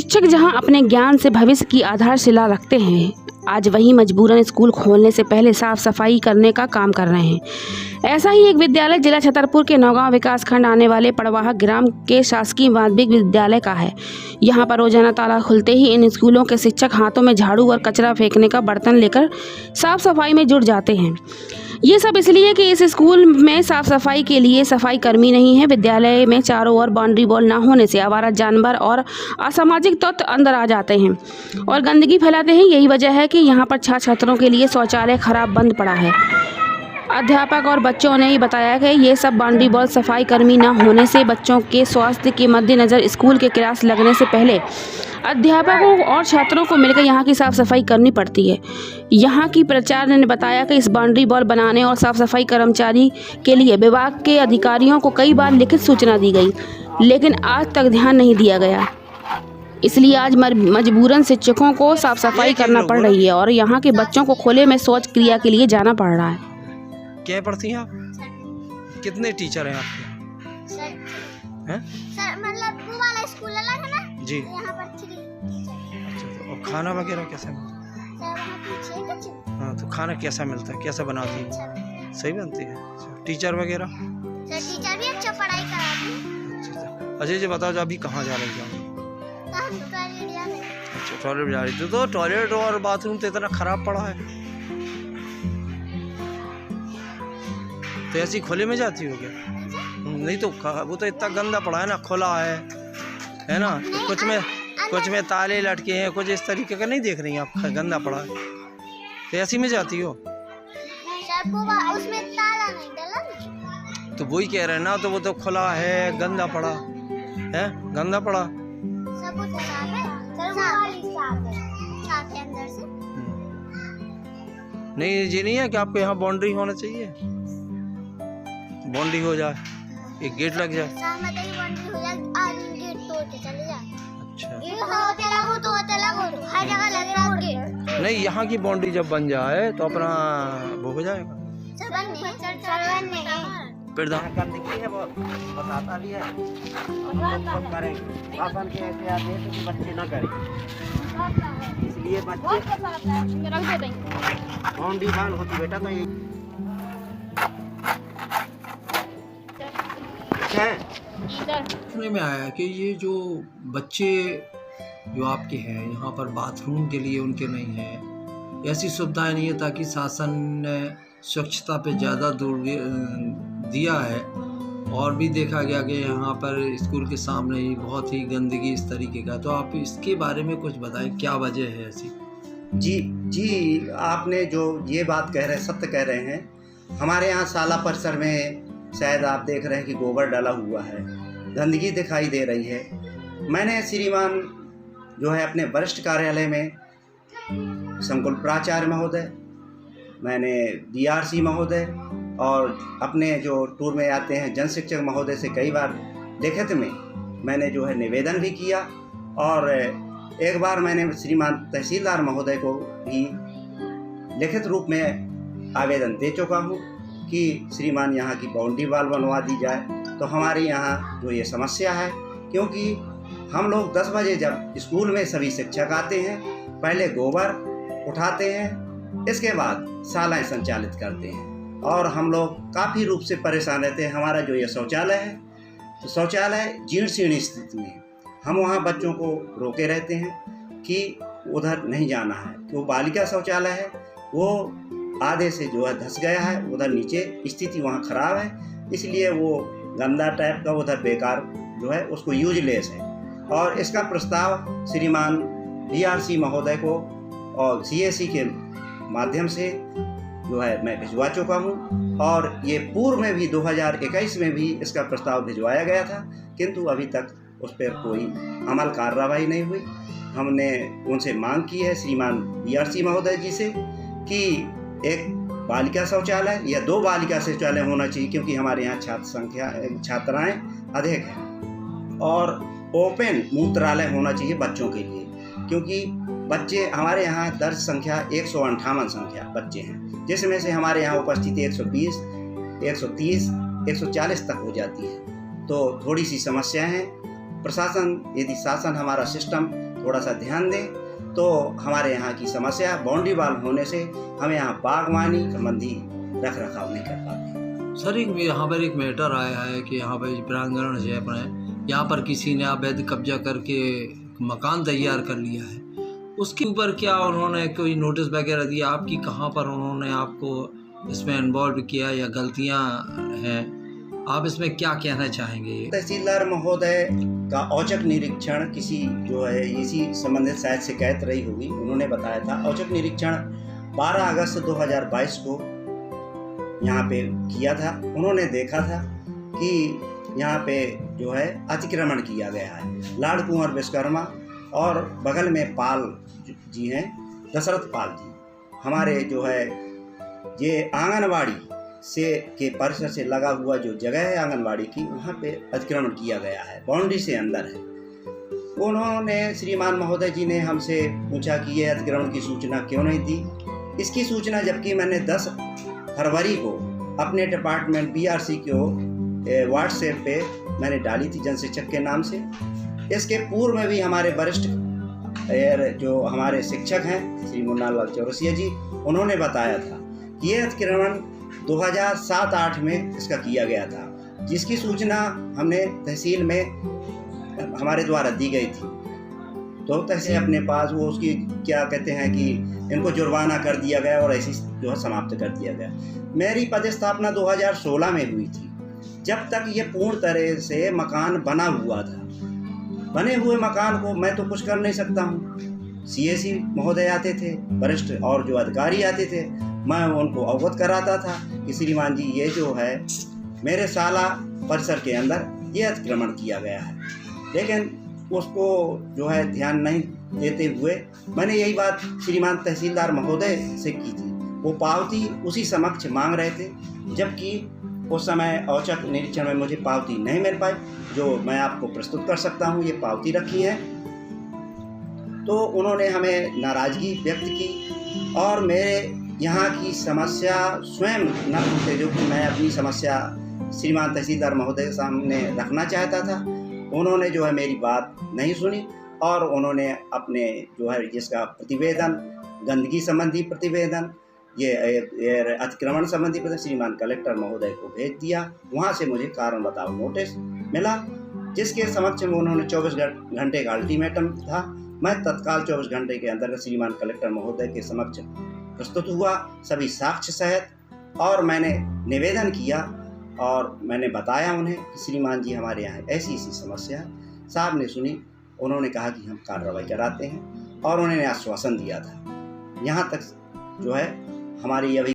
शिक्षक जहां अपने ज्ञान से भविष्य की आधारशिला रखते हैं, आज वही मजबूरन स्कूल खोलने से पहले साफ सफाई करने का काम कर रहे हैं। ऐसा ही एक विद्यालय जिला छतरपुर के नौगांव विकासखंड आने वाले पड़वाह ग्राम के शासकीय माध्यमिक विद्यालय का है। यहाँ पर रोजाना ताला खुलते ही इन स्कूलों के शिक्षक हाथों में झाड़ू और कचरा फेंकने का बर्तन लेकर साफ सफाई में जुट जाते हैं। ये सब इसलिए कि इस स्कूल में साफ सफाई के लिए सफाई कर्मी नहीं है। विद्यालय में चारों ओर बाउंड्री वॉल ना होने से आवारा जानवर और असामाजिक तत्व अंदर आ जाते हैं और गंदगी फैलाते हैं। यही वजह है कि यहाँ पर छात्रों के लिए शौचालय खराब बंद पड़ा है। अध्यापक और बच्चों ने बताया कि ये सब बाउंड्री वॉल सफाई कर्मी न होने से बच्चों के स्वास्थ्य के मद्देनज़र स्कूल के क्लास लगने से पहले अध्यापकों और छात्रों को मिलकर यहाँ की साफ सफाई करनी पड़ती है। यहाँ की प्राचार्य ने बताया कि इस बाउंड्री वॉल बनाने और साफ सफाई कर्मचारी के लिए विभाग के अधिकारियों को कई बार लिखित सूचना दी गई, लेकिन आज तक ध्यान नहीं दिया गया। इसलिए आज मजबूरन शिक्षकों को साफ सफाई करना पड़ रही है और यहाँ के बच्चों को खुले में शौच क्रिया के लिए जाना पड़ रहा है। क्या पढ़ती हैं आप? कितने टीचर हैं आपके? सर मतलब वो वाला स्कूल अलग है ना जी, यहाँ पर 3 अच्छा। तो और खाना वगैरह कैसा मिलता है? सर वहाँ पीछे कुछ हाँ, तो खाना कैसा मिलता है, कैसा बनाती है? सही बनती है। अच्छा, टीचर वगैरह? सर टीचर भी अच्छा पढ़ाई कराती है। अच्छा। अजय जी बताओ, अभी कहाँ जा रही हो? हम तो टॉयलेट जा रहे हैं। अच्छा, टॉयलेट जा रही थी। तो टॉयलेट और बाथरूम तो इतना खराब पड़ा है, तो ऐसी खुले में जाती हो क्या? नहीं तो वो तो इतना गंदा पड़ा है ना, खुला है ना। कुछ में ताले लटके हैं, कुछ इस तरीके का नहीं देख रही हैं आप, गंदा पड़ा है तो ऐसी में जाती हो? सर वो उसमें ताला नहीं डाला ना। तो वही कह रहे हैं ना, तो वो तो खुला है, गंदा पड़ा है, गंदा पड़ा। सब कुछ साफ है सर, साफ है अंदर से। नहीं, ये नहीं है कि आपको यहाँ बाउंड्री होना चाहिए, बाउंड्री हो जाए, एक गेट लग जाए। सहमत है कि बाउंड्री हो जाए, आदमी गेट तोड़ के चले जाए। अच्छा, ये होते लगो तो हर जगह लग रहा है गेट। नहीं, यहाँ की बाउंड्री जब बन जाए तो अपना वो हो जाएगा। प्रधान गंदगी है, वो बताता भी है, हम लोग करें शासन के ऐसे आदेश कि बच्चे ना करें, इसलिए बच्चे बाउंड्री वॉल होती बेटा। तो ये सुनने में आया कि ये जो बच्चे जो आपके हैं यहाँ पर बाथरूम के लिए उनके नहीं है, ऐसी सुविधाएं नहीं है, ताकि शासन ने स्वच्छता पे ज़्यादा जोर दिया है। और भी देखा गया कि यहाँ पर स्कूल के सामने ही बहुत ही गंदगी इस तरीके का, तो आप इसके बारे में कुछ बताएं, क्या वजह है ऐसी? जी, आपने जो ये बात कह रहे हैं सत्य कह रहे हैं। हमारे यहाँ शाला परिसर में शायद आप देख रहे हैं कि गोबर डाला हुआ है, गंदगी दिखाई दे रही है। मैंने श्रीमान जो है अपने वरिष्ठ कार्यालय में संकुल प्राचार्य महोदय, मैंने DRC महोदय और अपने जो टूर में आते हैं जन शिक्षक महोदय से कई बार लिखित में मैंने जो है निवेदन भी किया, और एक बार मैंने श्रीमान तहसीलदार महोदय को भी लिखित रूप में आवेदन दे चुका हूँ कि श्रीमान यहाँ की बाउंड्री वॉल बनवा दी जाए। तो हमारे यहाँ जो ये समस्या है, क्योंकि हम लोग 10 बजे जब स्कूल में सभी शिक्षक आते हैं, पहले गोबर उठाते हैं, इसके बाद शालाएँ संचालित करते हैं, और हम लोग काफ़ी रूप से परेशान रहते हैं। हमारा जो ये शौचालय है, तो शौचालय जीर्ण शीर्ण स्थिति में, हम वहाँ बच्चों को रोके रहते हैं कि उधर नहीं जाना है, कि वो बालिका शौचालय है, वो आधे से जो है धंस गया है, उधर नीचे स्थिति वहाँ ख़राब है, इसलिए वो गंदा टाइप का उधर बेकार जो है उसको यूजलेस है। और इसका प्रस्ताव श्रीमान DRC महोदय को और CAC के माध्यम से जो है मैं भिजवा चुका हूँ, और ये पूर्व में भी 2021 में भी इसका प्रस्ताव भिजवाया गया था, किंतु अभी तक उस पर कोई अमल कार्रवाई नहीं हुई। हमने उनसे मांग की है श्रीमान DRC महोदय जी से कि एक बालिका शौचालय या 2 बालिका शौचालय होना चाहिए, क्योंकि हमारे यहाँ छात्राएं अधिक हैं, और ओपन मूत्रालय होना चाहिए बच्चों के लिए, क्योंकि बच्चे हमारे यहाँ दर्ज संख्या 158 संख्या बच्चे हैं, जिसमें से हमारे यहाँ उपस्थिति 120, 130, 140 तक हो जाती है। तो थोड़ी सी समस्या है। प्रशासन, यदि शासन हमारा सिस्टम थोड़ा सा ध्यान दें तो हमारे यहाँ की समस्या बाउंड्री वाल होने से हमें यहाँ बागवानी संबंधी रख रखाव नहीं कर पाते। सर यहाँ पर एक मैटर आया है कि यहाँ पर प्रांगण है अपने, यहाँ पर किसी ने अवैध कब्जा करके मकान तैयार कर लिया है, उसके ऊपर क्या उन्होंने कोई नोटिस वगैरह दिया आपकी? कहाँ पर उन्होंने आपको इसमें इन्वॉल्व किया या गलतियाँ हैं? आप इसमें क्या कहना चाहेंगे? तहसीलदार महोदय का औचक निरीक्षण किसी जो है इसी संबंधित शायद शिकायत रही होगी, उन्होंने बताया था। औचक निरीक्षण 12 अगस्त 2022 को यहाँ पे किया था। उन्होंने देखा था कि यहाँ पे जो है अतिक्रमण किया गया है। लाड कुंवर विश्वकर्मा और बगल में पाल जी हैं, दशरथ पाल जी, हमारे जो है ये आंगनवाड़ी से के परिसर से लगा हुआ जो जगह है आंगनवाड़ी की, वहाँ पे अतिक्रमण किया गया है, बाउंड्री से अंदर है। उन्होंने श्रीमान महोदय जी ने हमसे पूछा कि ये अतिक्रमण की सूचना क्यों नहीं दी। इसकी सूचना जबकि मैंने 10 फरवरी को अपने डिपार्टमेंट BRC को व्हाट्सएप पे मैंने डाली थी, जनशिक्षक के नाम से। इसके पूर्व में भी हमारे वरिष्ठ जो हमारे शिक्षक हैं श्री मुन्ना लाल चौरसिया जी, उन्होंने बताया था कि ये अतिक्रमण 2007-8 में इसका किया गया था, जिसकी सूचना हमने तहसील में हमारे द्वारा दी गई थी। तो तहसील अपने पास वो उसकी क्या कहते हैं कि इनको जुर्माना कर दिया गया और ऐसी जो है समाप्त कर दिया गया। मेरी पदस्थापना 2016 में हुई थी, जब तक ये पूर्ण तरह से मकान बना हुआ था। बने हुए मकान को मैं तो कुछ कर नहीं सकता हूँ। CSE महोदय आते थे, वरिष्ठ और जो अधिकारी आते थे, मैं उनको अवगत कराता था कि श्रीमान जी ये जो है मेरे शाला परिसर के अंदर ये अतिक्रमण किया गया है, लेकिन उसको जो है ध्यान नहीं देते हुए मैंने यही बात श्रीमान तहसीलदार महोदय से की थी। वो पावती उसी समक्ष मांग रहे थे, जबकि उस समय औचक निरीक्षण में मुझे पावती नहीं मिल पाई, जो मैं आपको प्रस्तुत कर सकता हूँ। ये पावती रखी है। तो उन्होंने हमें नाराज़गी व्यक्त की और मेरे यहाँ की समस्या स्वयं न पूछते, जो कि मैं अपनी समस्या श्रीमान तहसीलदार महोदय के सामने रखना चाहता था। उन्होंने जो है मेरी बात नहीं सुनी और उन्होंने अपने जो है जिसका प्रतिवेदन, गंदगी संबंधी प्रतिवेदन, ये अतिक्रमण संबंधी प्रतिवेदन श्रीमान कलेक्टर महोदय को भेज दिया। वहाँ से मुझे कारण बताओ नोटिस मिला, जिसके समक्ष में उन्होंने 24 घंटे का अल्टीमेटम था। मैं तत्काल 24 घंटे के अंदर श्रीमान कलेक्टर महोदय के समक्ष प्रस्तुत हुआ, सभी साक्ष्य सहित, और मैंने निवेदन किया और मैंने बताया उन्हें कि श्रीमान जी हमारे यहाँ ऐसी समस्या है। साहब ने सुनी, उन्होंने कहा कि हम कार्रवाई कराते हैं और उन्होंने आश्वासन दिया था। यहाँ तक जो है हमारी अभी